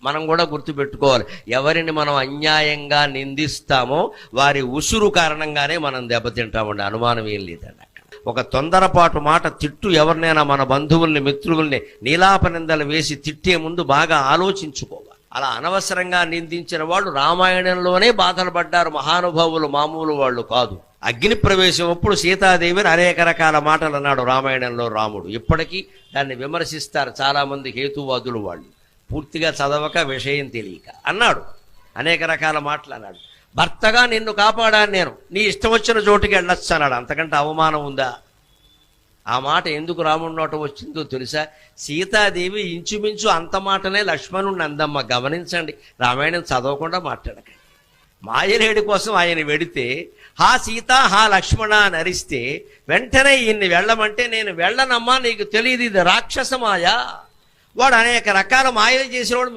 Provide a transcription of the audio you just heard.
మనం కూడా గుర్తుపెట్టుకోవాలి. ఎవరిని మనం అన్యాయంగా నిందిస్తామో వారి ఉసురు కారణంగానే మనం దెబ్బతింటామండి, అనుమానం ఏం లేదండి. ఒక తొందరపాటు మాట తిట్టు ఎవరినైనా మన బంధువుల్ని మిత్రుల్ని నీలాపనిందలు వేసి తిట్టే ముందు బాగా ఆలోచించుకోవాలి. అలా అనవసరంగా నిందించిన వాళ్ళు రామాయణంలోనే బాధలు పడ్డారు, మహానుభావులు మామూలు వాళ్ళు కాదు. అగ్ని ప్రవేశం అప్పుడు సీతాదేవిని అనేక రకాల మాటలు అన్నాడు రామాయణంలో రాముడు. ఇప్పటికీ దాన్ని విమర్శిస్తారు చాలామంది హేతువాదులు, వాళ్ళు పూర్తిగా చదవక విషయం తెలియక అన్నాడు, అనేక రకాల మాటలు అన్నాడు. భర్తగా నిన్ను కాపాడాను నేను, నీ ఇష్టం వచ్చిన చోటుకి వెళ్ళొచ్చు అన్నాడు. అంతకంటే అవమానం ఉందా? ఆ మాట ఎందుకు రాముడి నోట వచ్చిందో తెలుసా? సీతాదేవి ఇంచుమించు అంత మాటనే లక్ష్మణుడిని అందమ్మ. గమనించండి, రామాయణం చదవకుండా మాట్లాడక. మాయలేడి కోసం ఆయన వెడితే హా సీత హా లక్ష్మణ అని అరిస్తే వెంటనే ఈయన్ని వెళ్ళమంటే నేను వెళ్ళనమ్మా, నీకు తెలియదు ఇది రాక్షస మాయ. వాడు అనేక రకాల మాయలు చేసేవాడు.